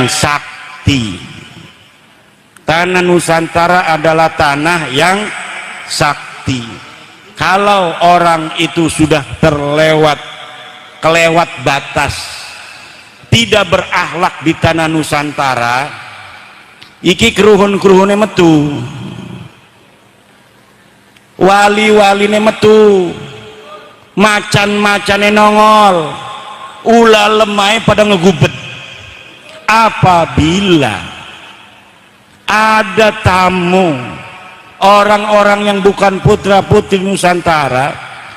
yang sakti. Tanah Nusantara adalah tanah yang sakti. Kalau orang itu sudah kelewat batas, tidak berakhlak di tanah Nusantara, iki keruhun-keruhune metu, wali-waline metu, macan-macane nongol, ulah lemai pada ngegubet. Apabila ada tamu orang-orang yang bukan putra putri Nusantara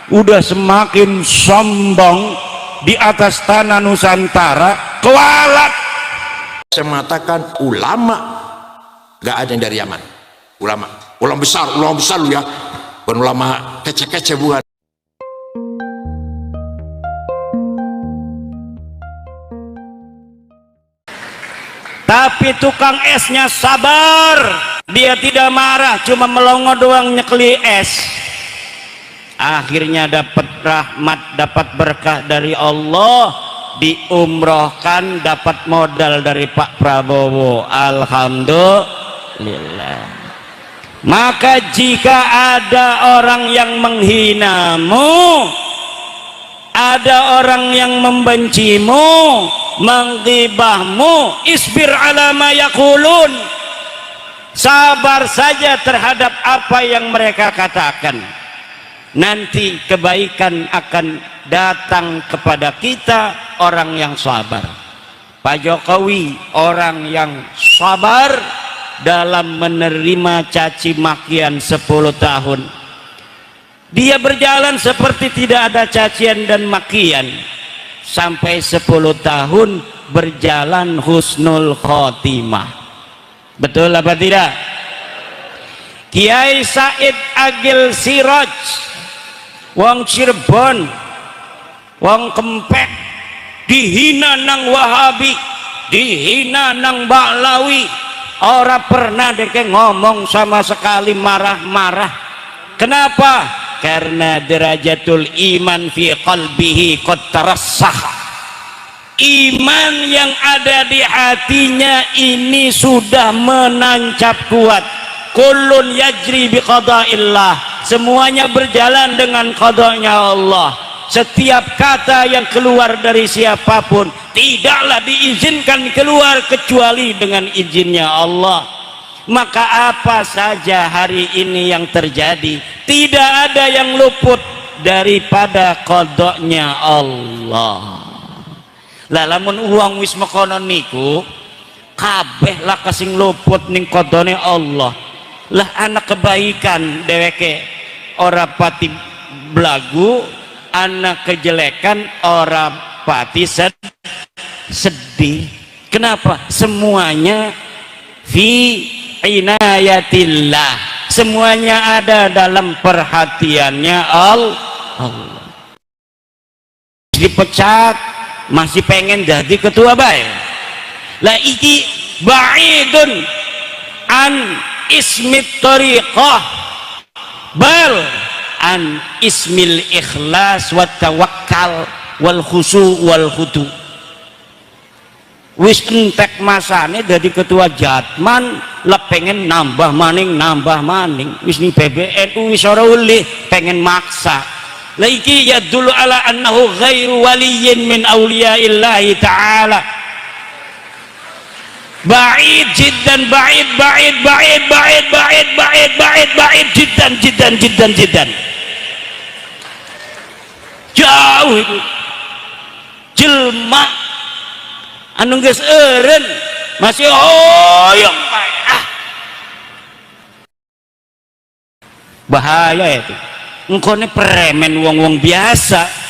udah semakin sombong di atas tanah Nusantara, kualat. Saya mengatakan ulama gak ada yang dari Yaman. Ulama besar lu ya, bukan ulama kece-kece, bukan. Tapi tukang esnya sabar, dia tidak marah, cuma melongo doang nyekeli es. Akhirnya dapat rahmat, dapat berkah dari Allah, diumrohkan, dapat modal dari Pak Prabowo. Alhamdulillah. Maka jika ada orang yang menghinamu, ada orang yang membencimu, menggibahmu, isbir ala ma yaqulun, sabar saja terhadap apa yang mereka katakan. Nanti kebaikan akan datang kepada kita, orang yang sabar. Pak Jokowi orang yang sabar dalam menerima caci makian 10 tahun. Dia berjalan seperti tidak ada cacian dan makian sampai 10 tahun berjalan husnul khotimah. Betul apa tidak? Kiai Said Agil Siraj, wong Cirebon, wong Kempek, dihina nang Wahabi, dihina nang Baklawi, ora pernah deke ngomong sama sekali marah-marah. Kenapa? Karena derajatul iman fi qalbihi qad tarassakh. Iman yang ada di hatinya ini sudah menancap kuat. Kullun yajri bi qada'illah, semuanya berjalan dengan qadanya Allah. Setiap kata yang keluar dari siapapun tidaklah diizinkan keluar kecuali dengan izinnya Allah. Maka apa saja hari ini yang terjadi, tidak ada yang luput daripada qadanya Allah. Lah lamun uang wis mekono niku kabeh lah kasing luput ning qadane Allah. Lah anak kebaikan dheweke ora pati blagu, anak kejelekan ora pati sedih. Kenapa? Semuanya fi inayatillah, semuanya ada dalam perhatiannya Allah. Dipecat masih pengen jadi ketua baik. Lah iki ba'idun an ismit tariqah bal an ismil ikhlas wa tawakkal wal khusu wal khudu. Wis entek masane jadi ketua Jatman, lah pengen nambah maning wis ning PBNU wis ora ulih, pengen maksa. Lah iki yadullu ala annahu ghairu waliyyin min auliyaillahi ta'ala. Ba'id jiddan, ba'id jiddan. Jauh itu jelma anu geus eureun masih hoyong bae. Bahaya itu. Engko ne premen wong-wong biasa.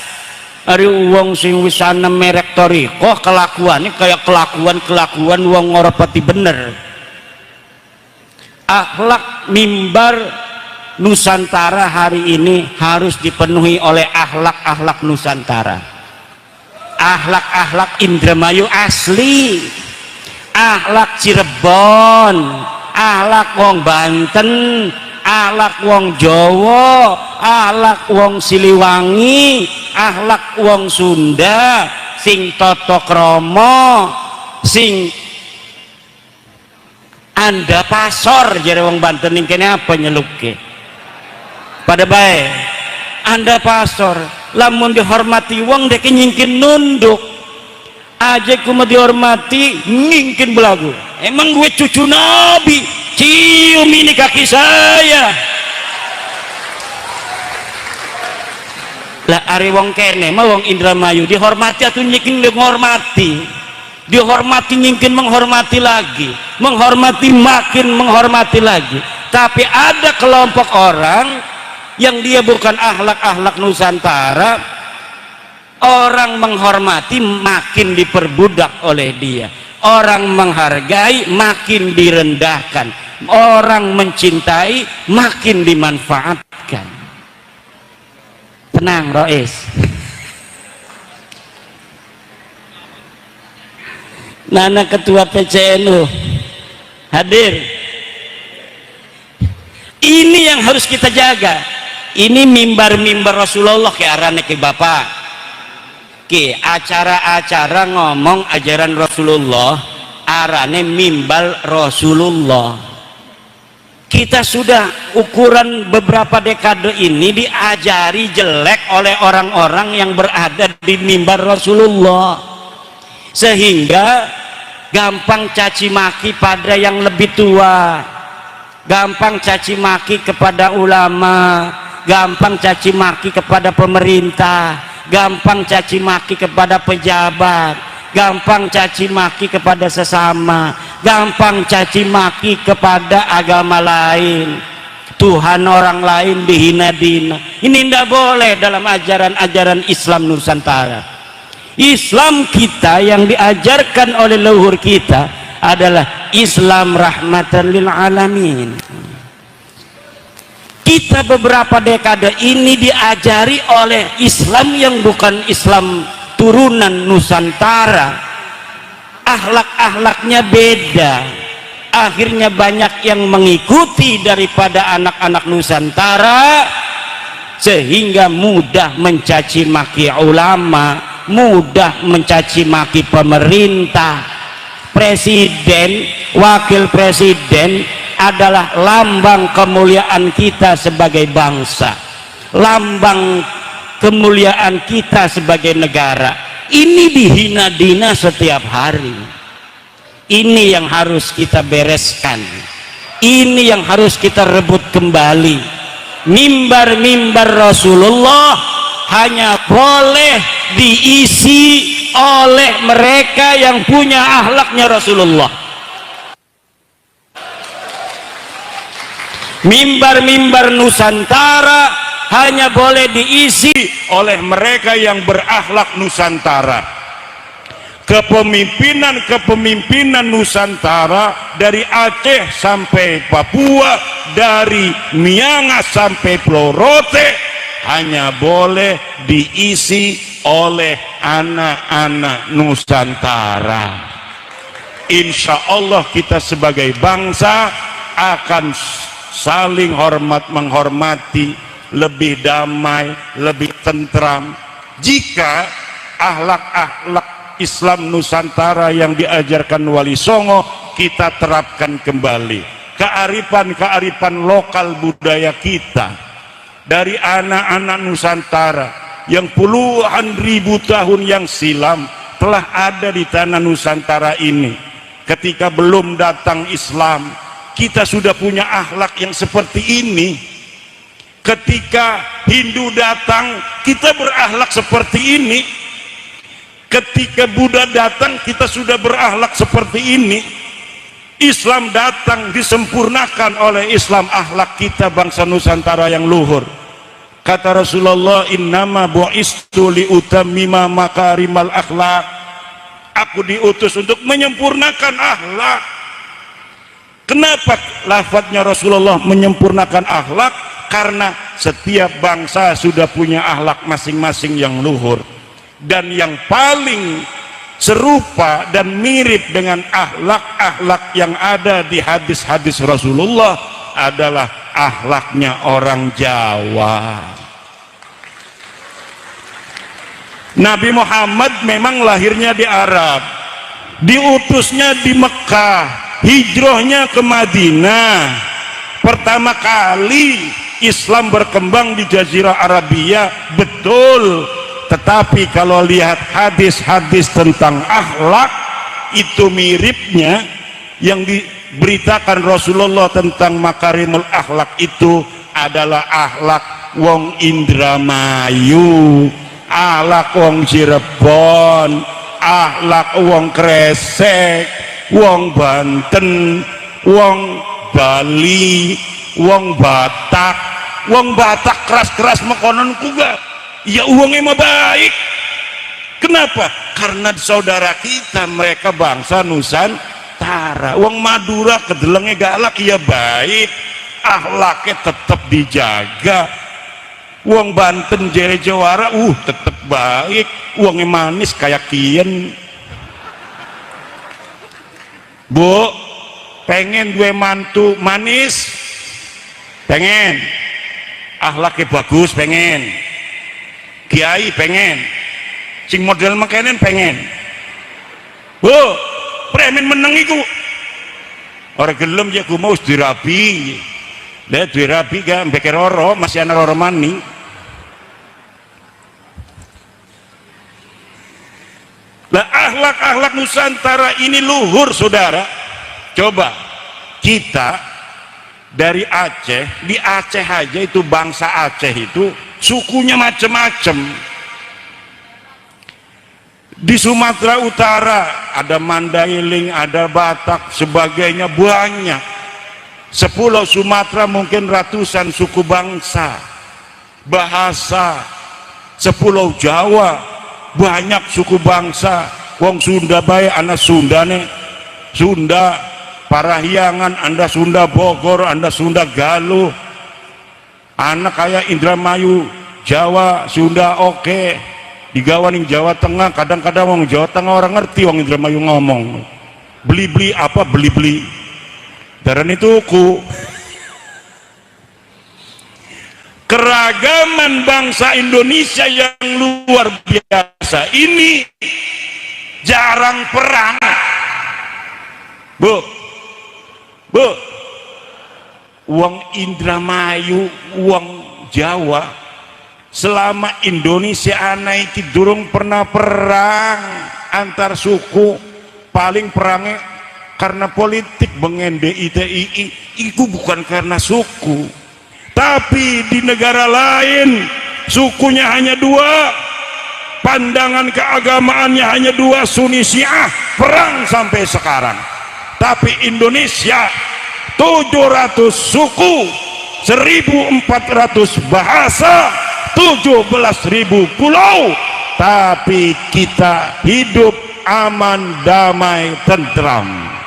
Ari wong sing wis ana merek thariqah kelakuane kayak kelakuan wong ora pati bener. Akhlak mimbar Nusantara hari ini harus dipenuhi oleh akhlak-akhlak Nusantara. Akhlak-akhlak Indramayu asli, akhlak Cirebon, akhlak wong Banten, akhlak wong Jawa, akhlak wong Siliwangi, akhlak wong Sunda, sing tata krama, sing Anda pasor jare wong Banten ning kene apa nyeluke pada bae Anda pasor lamun dihormati wong dek nyingkin nunduk aja kuma dihormati ngingkin belagu. Emang gue cucu Nabi, cium ini kaki saya lah. Ari wong kene mah wong Indramayu dihormati atau nyingkin dihormati nyingkin menghormati lagi, menghormati makin menghormati lagi. Tapi ada kelompok orang yang dia bukan akhlak Nusantara, orang menghormati makin diperbudak oleh dia, orang menghargai makin direndahkan, orang mencintai makin dimanfaatkan. Tenang Rois, Nana ketua PCNU hadir. Ini yang harus kita jaga. Ini mimbar Rasulullah ke arane ke Bapak ke acara-acara ngomong ajaran Rasulullah arane mimbar Rasulullah. Kita sudah ukuran beberapa dekade ini diajari jelek oleh orang-orang yang berada di mimbar Rasulullah, sehingga gampang caci maki pada yang lebih tua, gampang caci maki kepada ulama, gampang caci maki kepada pemerintah, gampang caci maki kepada pejabat, gampang caci maki kepada sesama, gampang caci maki kepada agama lain, Tuhan orang lain dihina-dina. Ini tidak boleh dalam ajaran-ajaran Islam Nusantara. Islam kita yang diajarkan oleh leluhur kita adalah Islam rahmatan lil alamin. Kita beberapa dekade ini diajari oleh Islam yang bukan Islam turunan Nusantara. Akhlak-akhlaknya beda, akhirnya banyak yang mengikuti daripada anak-anak Nusantara, sehingga mudah mencaci maki ulama, mudah mencaci maki pemerintah. Presiden, wakil presiden adalah lambang kemuliaan kita sebagai bangsa, lambang kemuliaan kita sebagai negara. Ini dihina-dina setiap hari. Ini yang harus kita bereskan, ini yang harus kita rebut kembali. Mimbar-mimbar Rasulullah hanya boleh diisi oleh mereka yang punya akhlaknya Rasulullah. Mimbar-mimbar Nusantara hanya boleh diisi oleh mereka yang berakhlak Nusantara. Kepemimpinan Nusantara dari Aceh sampai Papua, dari Miangas sampai Pulau Rote hanya boleh diisi oleh anak-anak Nusantara. Insya Allah kita sebagai bangsa akan saling hormat menghormati, lebih damai, lebih tentram jika akhlak-akhlak Islam Nusantara yang diajarkan Wali Songo kita terapkan kembali. Kearifan-kearifan lokal budaya kita dari anak-anak Nusantara yang puluhan ribu tahun yang silam telah ada di tanah Nusantara ini. Ketika belum datang Islam, kita sudah punya akhlak yang seperti ini. Ketika Hindu datang, kita berakhlak seperti ini. Ketika Buddha datang, kita sudah berakhlak seperti ini. Islam datang, disempurnakan oleh Islam akhlak kita bangsa Nusantara yang luhur. Kata Rasulullah, innama bu'istu liutammima makarimal akhlak. Aku diutus untuk menyempurnakan akhlak. Kenapa lafadznya Rasulullah menyempurnakan akhlak? Karena setiap bangsa sudah punya akhlak masing-masing yang luhur, dan yang paling serupa dan mirip dengan akhlak-akhlak yang ada di hadis-hadis Rasulullah adalah akhlaknya orang Jawa. Nabi Muhammad memang lahirnya di Arab, diutusnya di Mekah, hijrahnya ke Madinah. Pertama kali Islam berkembang di Jazirah Arabia, betul. Tetapi kalau lihat hadis-hadis tentang akhlak, itu miripnya yang diberitakan Rasulullah tentang makarimul akhlak itu adalah akhlak wong Indramayu, akhlak wong Cirebon, akhlak wong Kresek, wong Banten, wong Bali, wong Batak. Wong Batak keras-keras mekonon kuga, ya uangnya mah baik. Kenapa? Karena saudara kita, mereka bangsa Nusantara. Wong Madura kedelengnya galak, ya baik, akhlaknya tetap dijaga. Wong Banten jere Jawara tetap baik, uangnya manis kayak kian. Bu, pengen dua mantu manis, pengen akhlaknya bagus, pengen kiai, pengen sing model makanan, pengen. Bu, premen meneng iku orang gelem ya ku mau dirabi, dia dirabi gak mbeke roro, masih anak roro mani. Nah, akhlak-akhlak Nusantara ini luhur, saudara. Coba kita dari Aceh, di Aceh aja itu bangsa Aceh itu sukunya macam-macam. Di Sumatera Utara ada Mandailing, ada Batak, sebagainya, banyak. Sepulau Sumatera mungkin ratusan suku bangsa, bahasa. Sepulau Jawa banyak suku bangsa. Wong Sunda bae anak Sundane Sunda Parahyangan, Anda Sunda Bogor, Anda Sunda Galuh, anak kayak Indramayu Jawa Sunda oke. Digawan yang Jawa Tengah, kadang-kadang wong Jawa Tengah orang ngerti wong Indramayu ngomong beli-beli apa, beli-beli darah itu ku. Keragaman bangsa Indonesia yang luar biasa ini jarang perang. Bu, wong Indramayu, wong Jawa, selama Indonesia anak iki durung pernah perang antar suku. Paling perangnya karena politik, bengen DITII, itu bukan karena suku. Tapi di negara lain sukunya hanya dua, pandangan keagamaannya hanya dua, Sunni Syiah, perang sampai sekarang. Tapi Indonesia 700 suku, 1400 bahasa, 17.000 pulau, tapi kita hidup aman, damai, tentram.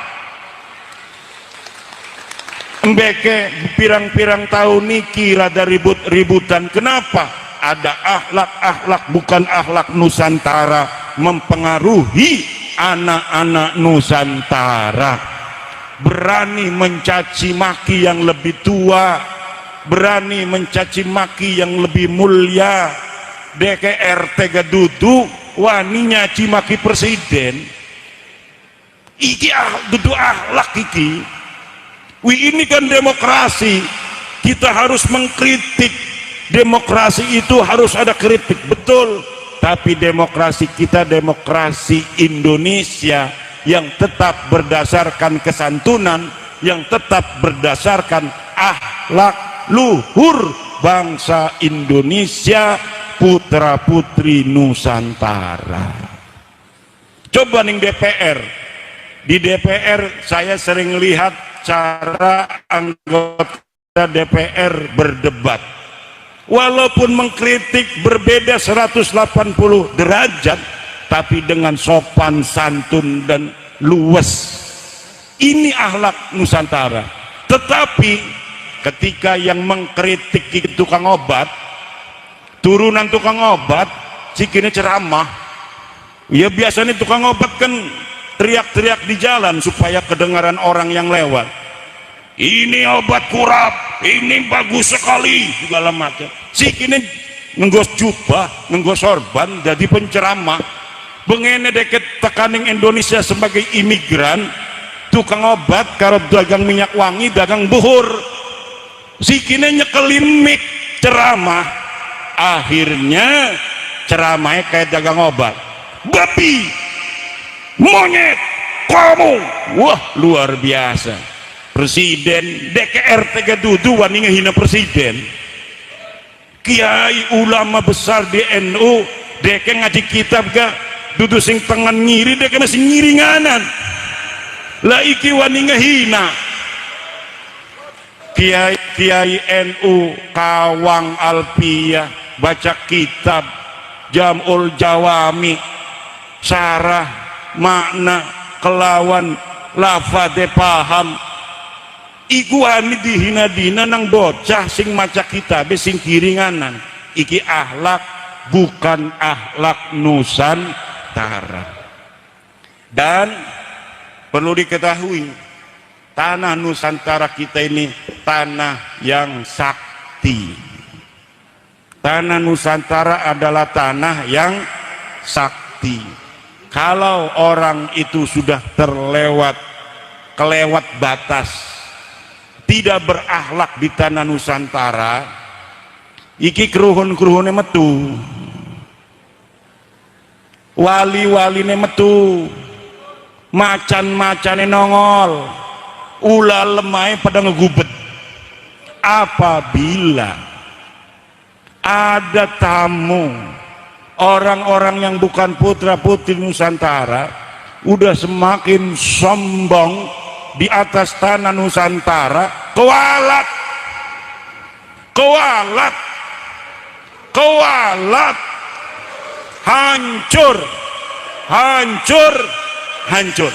Mbeke pirang-pirang tahun niki rada ribut-ributan. Kenapa? Ada akhlak-akhlak bukan akhlak Nusantara mempengaruhi anak-anak Nusantara. Berani mencaci maki yang lebih tua, berani mencaci maki yang lebih mulia. DKRT gadudu wani nyaci maki presiden. Iki dudu akhlak iki. Ini kan demokrasi, kita harus mengkritik. Demokrasi itu harus ada kritik, betul. Tapi demokrasi kita demokrasi Indonesia yang tetap berdasarkan kesantunan, yang tetap berdasarkan akhlak luhur bangsa Indonesia, putra putri Nusantara. Coba nih DPR, di DPR saya sering lihat cara anggota DPR berdebat, walaupun mengkritik berbeda 180 derajat, tapi dengan sopan santun dan luwes. Ini akhlak Nusantara. Tetapi ketika yang mengkritik itu tukang obat, turunan tukang obat, sikini ceramah, ya biasanya tukang obat kan teriak-teriak di jalan supaya kedengaran orang yang lewat. Ini obat kurap, ini bagus sekali, segala macam. Sikini nenggos jubah, nenggos sorban, jadi penceramah. Bengene deket tekaning Indonesia sebagai imigran, tukang obat karo dagang minyak wangi, dagang buhur, sikine nyekelin mik ceramah, akhirnya ceramahnya kayak dagang obat. Babi, monyet, kamu, wah luar biasa. Presiden DKR tega dudu wani ngehina presiden. Kiai ulama besar di NU dek ngaji kitab ga dudu sing tangan ngiri, dek masih ngiringanan lah iki wani ngehina. Kiai NU Kawang Alpiyah baca kitab Jam'ul Jawami, sarah makna kelawan lafade paham, iku ani dihina-dina nang bocah sing maca kitab sing kiringanan. Iki akhlak bukan akhlak Nusantara. Dan perlu diketahui, tanah Nusantara kita ini tanah yang sakti. Tanah Nusantara adalah tanah yang sakti. Kalau orang itu sudah kelewat batas, tidak berakhlak di tanah Nusantara, iki keruhun-keruhunnya metu, wali-waline metu, macan-macane nongol, ulah lemai pada ngegubet. Apabila ada tamu orang-orang yang bukan putra putri Nusantara udah semakin sombong di atas tanah Nusantara, kewalat, hancur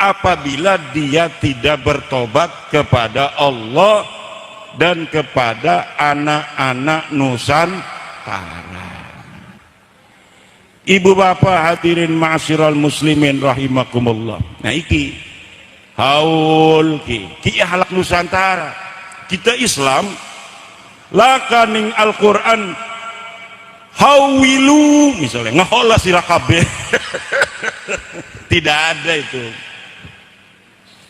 apabila dia tidak bertobat kepada Allah dan kepada anak-anak Nusantara. Ibu bapak hadirin ma'asyiral muslimin rahimakumullah. Nah iki haul ki akhlak Nusantara. Kita Islam lakaning Al-Qur'an hawilu misalnya ngahola sira kabeh. Tidak ada itu.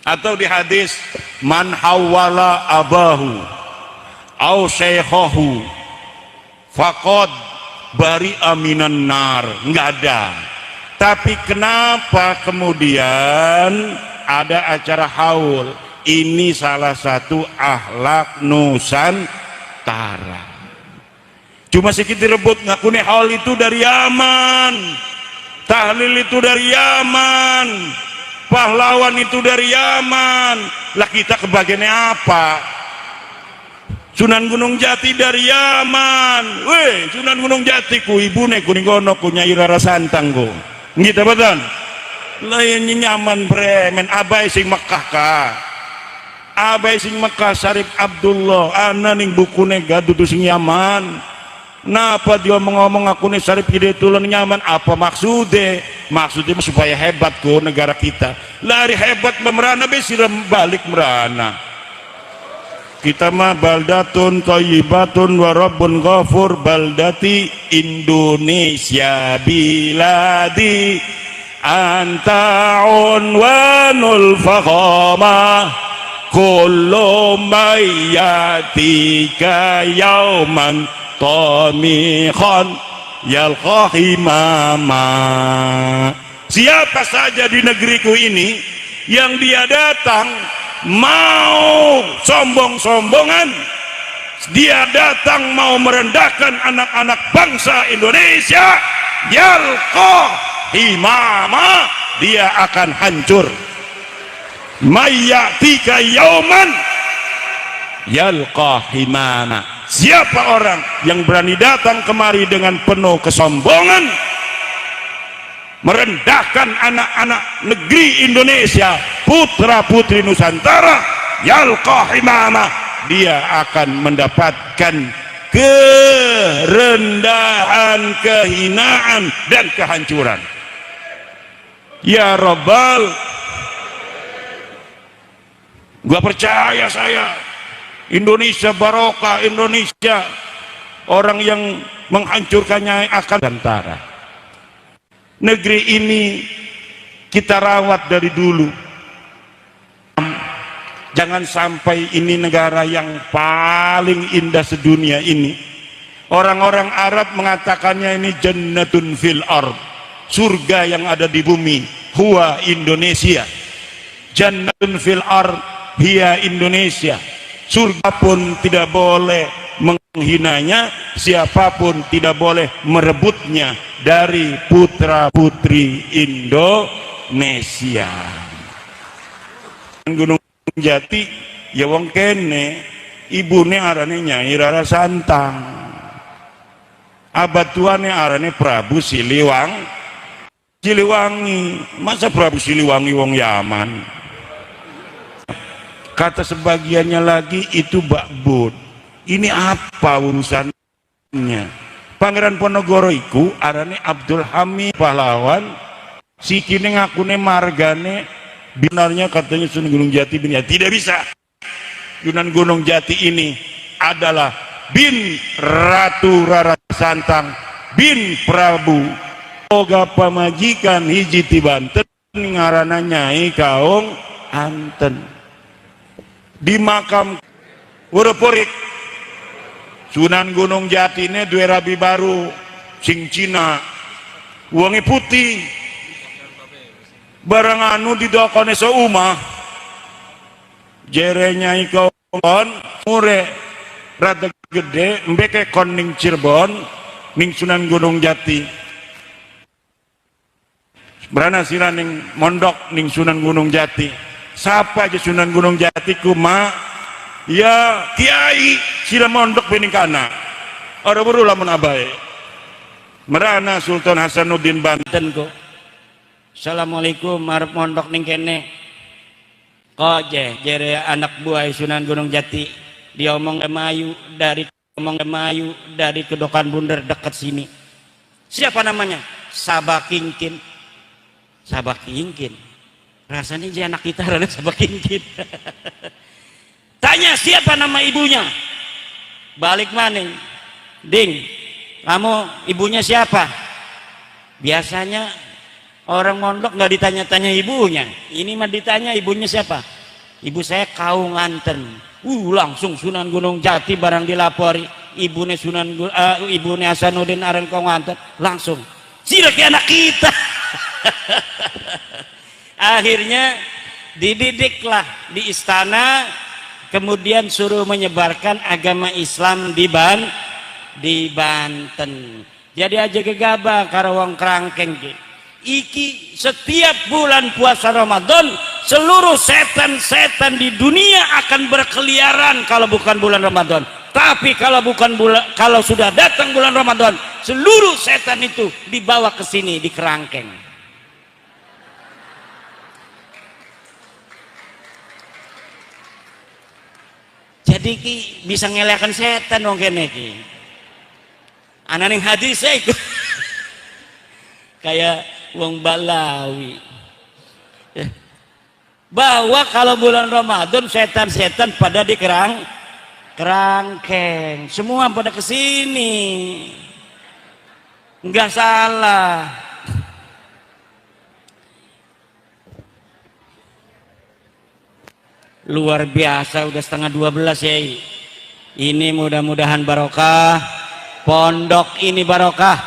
Atau di hadis man hawala abahu au syekhahu faqad bari aminan nar, enggak ada. Tapi kenapa kemudian ada acara haul? Ini salah satu akhlak Nusantara. Cuma sedikit direbut ngakuni haul itu dari Yaman, tahlil itu dari Yaman, pahlawan itu dari Yaman. Lah kita kebagiannya apa? Sunan Gunung Jati dari Yaman. Weh, Sunan Gunung Jati ku ibune kuningono ku Nyai Rara Santang ku. Gitu betul. Lain nyaman bremen abai sing Mekah ka. Abai sing Mekah Syarif Abdullah ana ning bukune gadudu sing Yaman. Napa dia ngomong aku nih Syarif Hidayatullah nyaman? Apa maksudnya? Maksudnya supaya hebat ku negara kita. Lari hebat memerana besiram balik merana. Kita mah baldatun thayyibatun wa rabbun ghafur baldati Indonesia biladi anta unwanul fakhama kullu mayyatika yauman tamikhan yalqahi mama. Siapa saja di negeriku ini yang dia datang mau sombong-sombongan, dia datang mau merendahkan anak-anak bangsa Indonesia, yalqa himama, dia akan hancur. Mayyatika yauman yalqa himama. Siapa orang yang berani datang kemari dengan penuh kesombongan, merendahkan anak-anak negeri Indonesia, putra putri Nusantara, yalqa himama, dia akan mendapatkan kerendahan, kehinaan dan kehancuran. Ya Rabbal, gua percaya saya Indonesia barokah, Indonesia orang yang menghancurkannya akan Nusantara. Negeri ini kita rawat dari dulu. Jangan sampai ini negara yang paling indah sedunia ini. Orang-orang Arab mengatakannya ini jannatun fil ard, surga yang ada di bumi. Huwa Indonesia. Jannatun fil ard hiya Indonesia. Surga pun tidak boleh menghinanya, siapapun tidak boleh merebutnya dari putra-putri Indonesia. Gunung Jati ya wong kene ibune arane Nyai Rara Santang, abad tuane arane Prabu Siliwangi. Masa Prabu Siliwangi wong Yaman? Kata sebagiannya lagi itu bakbud. Ini apa urusannya? Pangeran Ponorogo iku arane Abdul Hamid pahlawan, sikine ngakune margane binarnya katanya Sunan Gunung Jati bin ya. Tidak bisa. Sunan Gunung Jati ini adalah bin Ratu Rara Santang bin Prabu Oga pamajikan hiji ti Banten ngarana Nyai Kaong Anten. Di makam Wurupurik Sunan Gunung Jati ini dua rabi baru sing Cina uangnya putih barang anu didokone seumah jerenya ikon mure rada gede mbeke kon ning Cirebon ning Sunan Gunung Jati berana sila ning mondok ning Sunan Gunung Jati. Siapa aja Sunan Gunung Jati kuma ya kiai sila mondok bening kana ora buru lamun abae merana Sultan Hasanuddin Banten kok. Assalamualaikum marep mondok ning kene kok jere anak buah Sunan Gunung Jati dia omong Mayu dari Kedokan Bundar dekat sini. Siapa namanya? Sabakingkin. Rasanya dia anak kita rada Sabakingkin. Tanya siapa nama ibunya? Balik maning. Ding, kamu ibunya siapa? Biasanya orang mondok nggak ditanya-tanya ibunya. Ini mah ditanya ibunya siapa? Ibu saya Kaung Anten. Langsung Sunan Gunung Jati barang dilapori. Ibune ibune Hasanuddin aran Kaung Anten. Langsung. Sila ke anak kita. Akhirnya dididiklah di istana. Kemudian suruh menyebarkan agama Islam di Banten. Jadi aja gegabah karo wong krangkeng iki setiap bulan puasa Ramadan seluruh setan-setan di dunia akan berkeliaran kalau bukan bulan Ramadan. Tapi kalau sudah datang bulan Ramadan seluruh setan itu dibawa ke sini di kerangkeng. Jadi ki bisa ngelekan setan dong kene ki. Ana ning hadis iku. Kayak wong Balawi. Bahwa kalau bulan Ramadan setan-setan pada di kerangkeng. Semua pada ke sini. Enggak salah. Luar biasa udah setengah 12 ya. Ini mudah-mudahan barokah. Pondok ini barokah.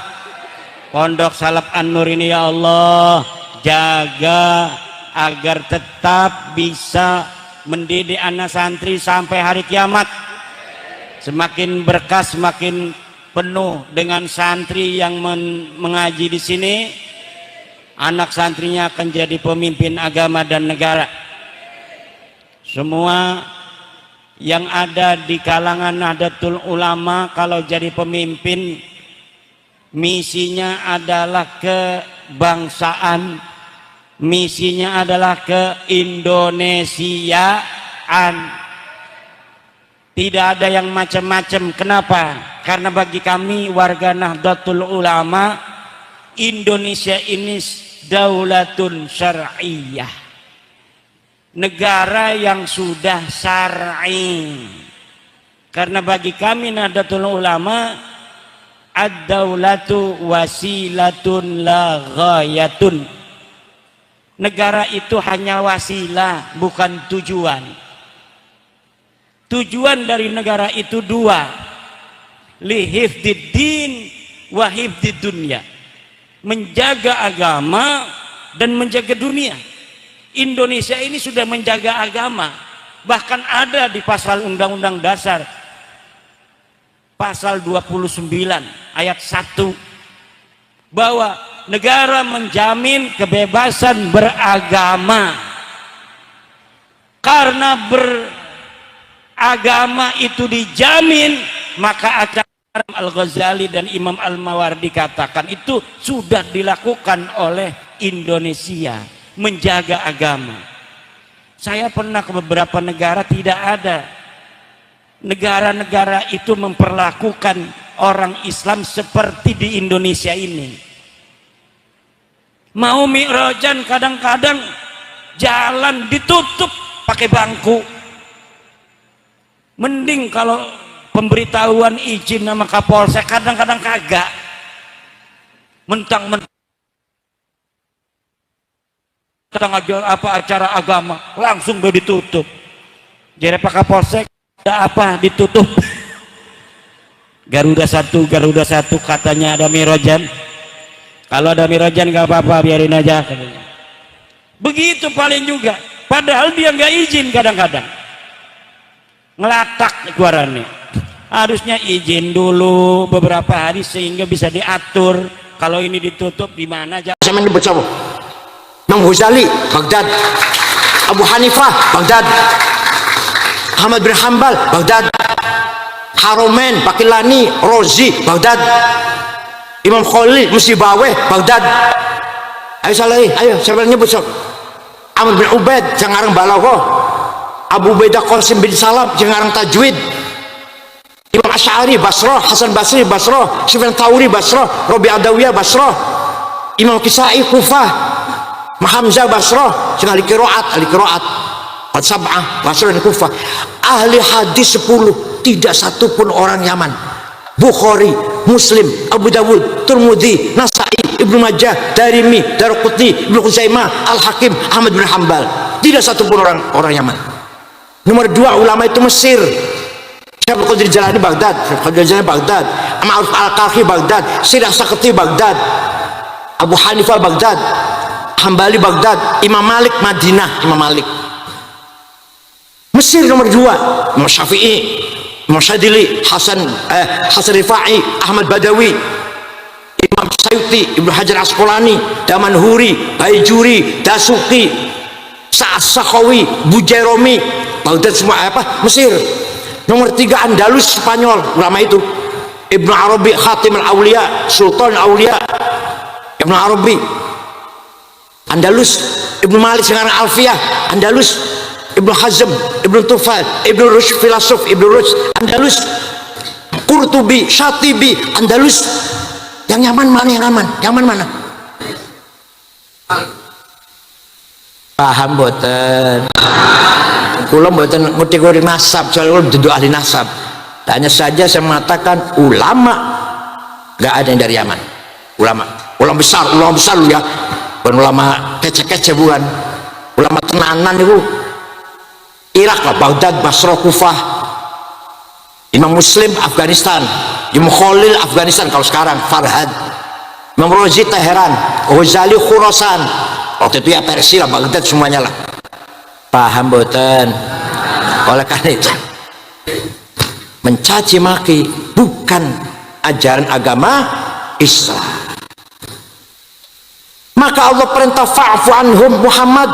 Pondok Salaf An-Nur ini ya Allah jaga agar tetap bisa mendidik anak santri sampai hari kiamat. Semakin berkah, semakin penuh dengan santri yang mengaji di sini. Anak santrinya akan jadi pemimpin agama dan negara. Semua yang ada di kalangan Nahdlatul Ulama kalau jadi pemimpin misinya adalah kebangsaan, misinya adalah keindonesiaan. Tidak ada yang macam-macam. Kenapa? Karena bagi kami warga Nahdlatul Ulama, Indonesia ini daulatun syar'iyah, negara yang sudah syar'i. Karena bagi kami Nahdlatul Ulama, ad-daulatu wasilatun la ghayatun. negara itu hanya wasilah, bukan tujuan. Tujuan dari negara itu dua, lihifdid din wa hifdid dunya, menjaga agama dan menjaga dunia. Indonesia ini sudah menjaga agama, bahkan ada di pasal Undang-Undang Dasar pasal 29 ayat 1 bahwa negara menjamin kebebasan beragama. Karena beragama itu dijamin, maka acara Al-Ghazali dan Imam Al-Mawardi katakan itu sudah dilakukan oleh Indonesia, menjaga agama. Saya pernah ke beberapa negara, tidak ada negara-negara itu memperlakukan orang Islam seperti di Indonesia ini. Mau mi'rajan kadang-kadang jalan ditutup pakai bangku. Mending kalau pemberitahuan izin nama Kapolsek, kadang-kadang kagak. Mentang-mentang acara agama langsung udah ditutup. Jadi Pak Kapolsek, ada apa ditutup? Garuda satu katanya ada mi'rajan. Kalau ada mi'rajan gak apa-apa, biarin aja. Begitu paling juga. Padahal dia nggak izin, kadang-kadang ngelatak suaranya. Harusnya izin dulu beberapa hari sehingga bisa diatur. Kalau ini ditutup di mana aja. Saya menyebut siapa? Imam Ghazali, Baghdad. Abu Hanifah, Baghdad. Ahmad bin Hanbal, Baghdad. Haromen, Bakilani, Rozi, Baghdad. Imam Khalil, Musibaweh, Baghdad. Ayo salah, ayo siapa yang nyebut siapa? Amr bin Ubaid, jangan Balaghah. Abu Ubaidah Qasim bin Salam, jangan Tajwid. Imam Asy'ari Basrah, Hasan Basri Basrah, Sufyan Tsauri Basrah, Rabi' Adawiyah Basrah, Imam Kisai Kufah, Hamzah Basrah, jangan ahli qiraat Al-Sab'ah Basrah dan Kufah. Ahli hadis 10, tidak satu pun orang Yaman. Bukhari, Muslim, Abu Dawud, Tirmidzi, Nasai, Ibnu Majah, Darimi, Daraqutni, Ibnu Khuzaimah, Al-Hakim, Ahmad bin Hanbal. Tidak satu pun orang Yaman. Nomor 2 ulama itu Mesir. Syekh Qadir Jalani Baghdad, Ma'ruf Al-Qarhi Baghdad, Sirah Sakati Baghdad, Abu Hanifah Baghdad, Hambali Baghdad, Imam Malik Madinah, Imam Malik. Mesir nomor 2, Imam Syafi'i, Imam Syadili, Hasan Rifai, Ahmad Badawi, Imam Sayuti, Ibnu Hajar Asqalani, Damanhuri, Baijuri, Dasuki, Sa'ad Sakhawi, Bujairami, Baghdad semua Mesir. Nomor 3 Andalus Spanyol, ulama itu Ibnu Arabi, Khatim al-Auliya, Sultan al-Auliya, Ibnu Arabi, Andalus. Ibnu Malik sekarang Alfiyah, Andalus. Ibnu Hazm, Ibnu Tufal, Ibnu Rushd filosof, Ibnu Rushd, Andalus. Qurtubi, Syatibi, Andalus. Yang Yaman mana? Yang aman? Yaman mana? Paham boten? Kula boten ngerti nasab, soalnya kula duduk ahli nasab. Hanya saja saya mengatakan ulama nggak ada yang dari Yaman. Ulama besar ya, bukan ulama kece-kece, bukan ulama tenanan itu. Irak lah, Baghdad, Basrah, Kufah. Imam Muslim Afghanistan, Imam Khalil Afghanistan kalau sekarang, Farhad. Imam Rozi Teheran, Ghazali Khurasan. Waktu itu ya Persia, Baghdad semuanya lah. Paham boten? Oleh karena itu mencaci maki bukan ajaran agama Islam. Maka Allah perintah fa'fu anhum, Muhammad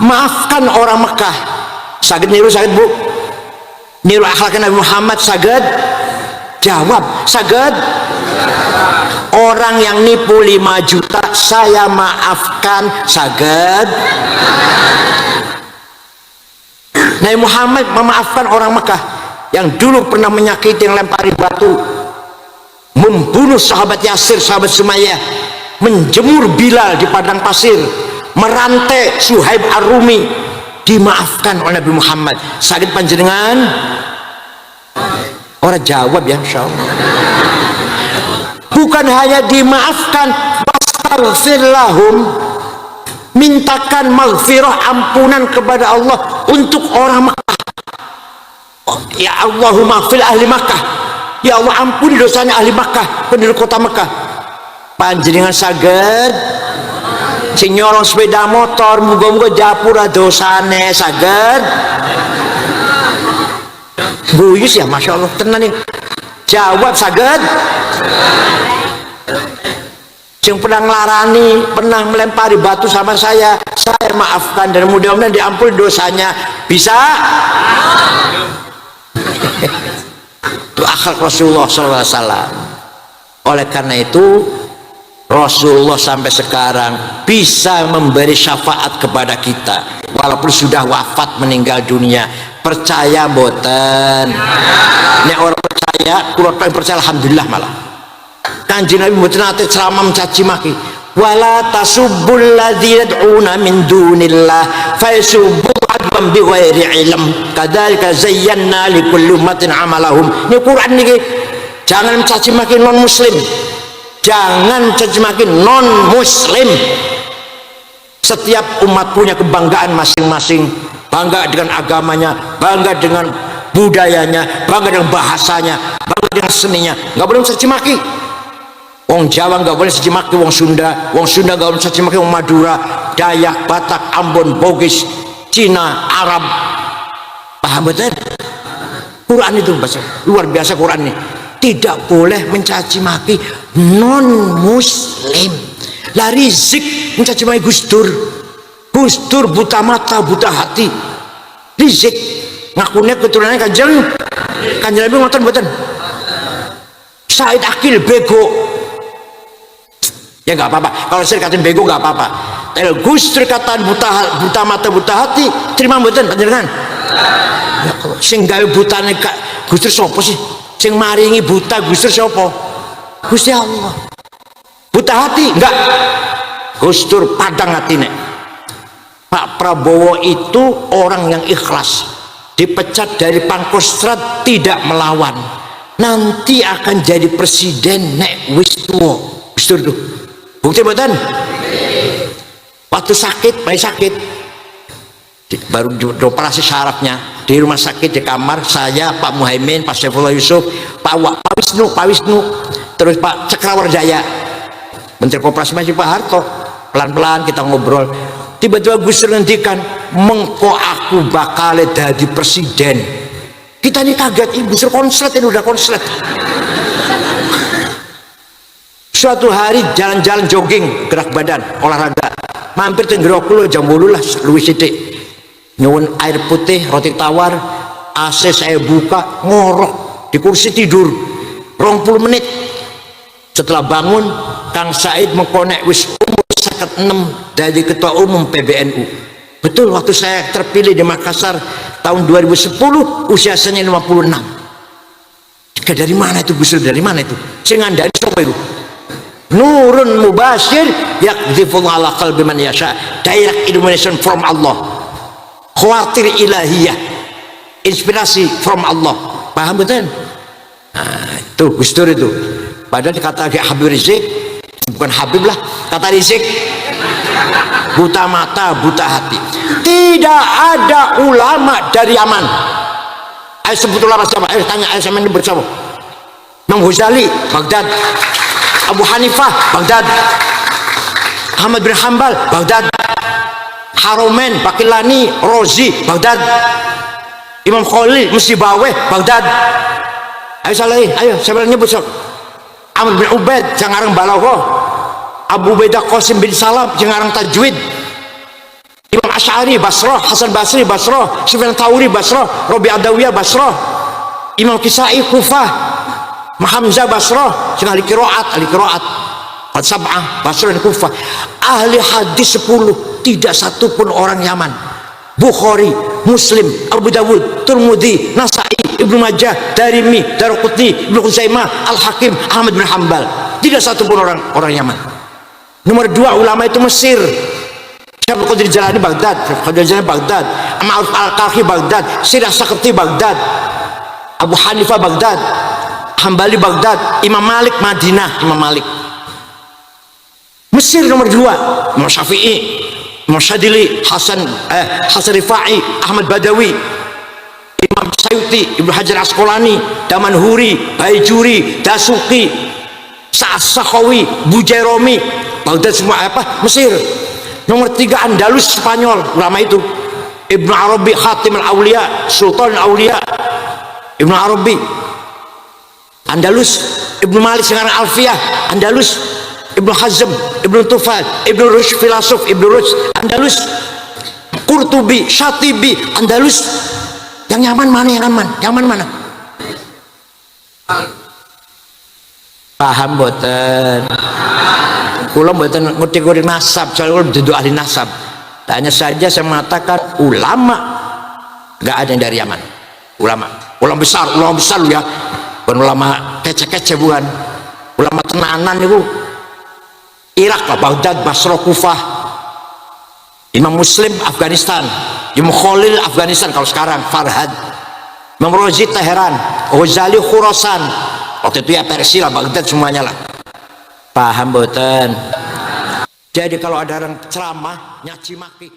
maafkan orang Mekah. Saged niru, saged bu niru akhlaknya Nabi Muhammad, saged jawab, saged. Orang yang nipu 5 juta saya maafkan, saged. Nabi Muhammad memaafkan orang Mekah yang dulu pernah menyakiti, yang lempari batu, membunuh sahabat Yasir, sahabat Sumayyah, menjemur Bilal di padang pasir, merantai Suhaib Ar-Rumi. Dimaafkan oleh Nabi Muhammad. Sakit panjenengan? Orang jawab ya, insyaallah. Bukan hanya dimaafkan, wastaghfir lahum, mintakan maghfirah, ampunan kepada Allah untuk orang Makkah. Ya Allahumma fil ahli Makkah, ya Allah ampuni dosanya ahli Makkah, penduduk kota Makkah. Panjenengan saged sing nyorong sepeda motor muga-muga japura dosane saged. Buyus ya, masya Allah tenan nih. Jawab saged. Yang pernah ngelarani, pernah melempari batu sama saya maafkan dan mudah-mudahan diampuni dosanya. Bisa? Itu akhlak Rasulullah SAW. Oleh karena itu Rasulullah sampai sekarang bisa memberi syafaat kepada kita walaupun sudah wafat meninggal dunia. Percaya boten? Nek orang percaya, kurang percaya alhamdulillah malah. Kanjeng Nabi mboten nate ceramah mencaci maki. Wala tasubbul ladzina yad'una min dunillah fayasubbu adwan bighairi ilm. Kadzalika zayyana likulli ummatin amalahum. Ini Quran niki. Jangan mencaci maki non muslim. Jangan mencaci maki non muslim. Setiap umat punya kebanggaan masing-masing. Bangga dengan agamanya, bangga dengan budayanya, bangga dengan bahasanya, bangga dengan seninya. Nggak boleh mencaci maki. Wong Jawa nggak boleh mencaci maki wong Sunda nggak boleh mencaci maki wong Madura, Dayak, Batak, Ambon, Bugis, Cina, Arab. Paham betul? Quran itu bahasa luar biasa Quran ini. Tidak boleh mencaci maki non muslim. Lah rizik mencaci maki Gus Dur buta mata, buta hati. Rizik ngakunya keturunannya Kanjeng Nabi ngoten mboten. Said Akil bego. Ya nggak apa-apa. Kalau saya katain bego nggak apa-apa. Kalau Gus Dur kataan buta mata, buta hati, terima mboten panjenengan? Ya kalau sing gawe butane Gus Dur sapa sih? Sing maringi buta Gus Dur sapa? Gusti Allah. Buta hati enggak? Gus Dur padang hatine. Pak Prabowo itu orang yang ikhlas, dipecat dari Pangkostrat tidak melawan, nanti akan jadi presiden nek wis tuwa. Gus Dur tuh bukti betul. Waktu sakit, bayi sakit baru dioperasi sarafnya di rumah sakit, di kamar saya, Pak Muhaimin, Pak Saifullah Yusuf, Pak Wisnu, terus Pak Cakrawardjaya, Menteri Koperasi masih Pak Harto. Pelan-pelan kita ngobrol, tiba-tiba Gus Dur ngendikan, mengko aku bakal jadi presiden. Kita ini kaget, Gus Dur konslet, ini udah konslet. Suatu hari jalan-jalan jogging, gerak badan, olahraga, mampir Tenggorok jam 10 lah, luwih sithik. Nyuwun air putih, roti tawar, AC saya buka, ngorok di kursi tidur 20 menit. Setelah bangun, Kang Said mengkonek wis umur 56 dari ketua umum PBNU. Betul, waktu saya terpilih di Makassar tahun 2010 usia saya 56. Dari mana itu Gus Dur? Dari mana itu? Sing ngandani sapa itu? Nurun mubashir yakdzifullahu ala qalbi man yasha. Direct illumination from Allah. Khawatir ilahiyah. Inspirasi from Allah. Paham betul? Nah, itu Gus Dur itu. Padahal dikata Habib Rizik, bukan Habib lah, kata Rizik buta mata, buta hati. Tidak ada ulama dari Yaman. Ayo sebut ulama siapa? Ayo tanya, ayo sama ini bersama. Imam Ghazali, Baghdad. Abu Hanifah, Baghdad. Ahmad bin Hanbal, Baghdad. Haromen, Bakilani, Rozi, Baghdad. Imam Khalil, Musibaweh, Baghdad. Ayo salahin, ayo siapa nyebut sok. Amr bin Ubaid, Jangarang Balaghah. Abu Ubaidah Qasim bin Salam, Jangarang Tajwid. Imam Asy'ari Basrah, Hasan Basri Basrah, Sufyan Tsauri Basrah, Rabi' Adawiyah Basrah. Imam Kisai Kufah, Hamzah Basrah, ahli qiraat Sab'ah Basrah dan Kufah. Ahli hadis 10, tidak satu pun orang Yaman. Bukhari, Muslim, Abu Dawud, Tirmidzi, Nasai, Ibnu Majah, Darimi, Daruqutni, Ibnu Khuzaimah, Al-Hakim, Ahmad bin Hanbal. Tidak satu pun orang Yaman. Nomor 2 ulama itu Mesir. Syekh Qadir Jalani Baghdad, Ma'ruf Al-Qarhi Baghdad, Sirah Sakti Baghdad, Abu Hanifah Baghdad, Hambali Baghdad, Imam Malik Madinah, Imam Malik. Mesir nomor 2, Imam Syafi'i. Imam Syadili, Hasan Rifai, Ahmad Badawi, Imam Sayuti, Ibnu Hajar Asqalani, Damanhuri, Baijuri, Dasuki, Sa'as-Sakhawi, Bujairomi, Baghdad semua Mesir. Nomor 3 Andalus Spanyol, ulama itu Ibnu Arabi, Khatim al-Auliya, Sultan al-Auliya, Ibnu Arabi Andalus, Ibnu Malik sekarang Alfiyah Andalus, Ibnu Hazm, Ibnu Tufal, Ibnu Rushd filosof, Ibnu Rushd Andalus, Qurtubi, Syatibi Andalus. Yang nyaman mana? Yang aman? Yang mana? Paham boten? Kula boten ngerti nasab, soalnya kula duduk ahli nasab. Hanya saja saya mengatakan ulama nggak ada yang dari Yaman. Ulama besar lu ya, bukan ulama kece-kece, bukan ulama tenanan itu. Irak lah, Baghdad, Basra, Kufah. Imam Muslim Afghanistan, Imam Khalil Afghanistan kalau sekarang, Farhad. Imam Razi Teheran, Ghazali Khurasan, waktu itu ya Persia lah, Baghdad semuanya lah. Paham boten? Jadi kalau ada orang ceramah nyaci maki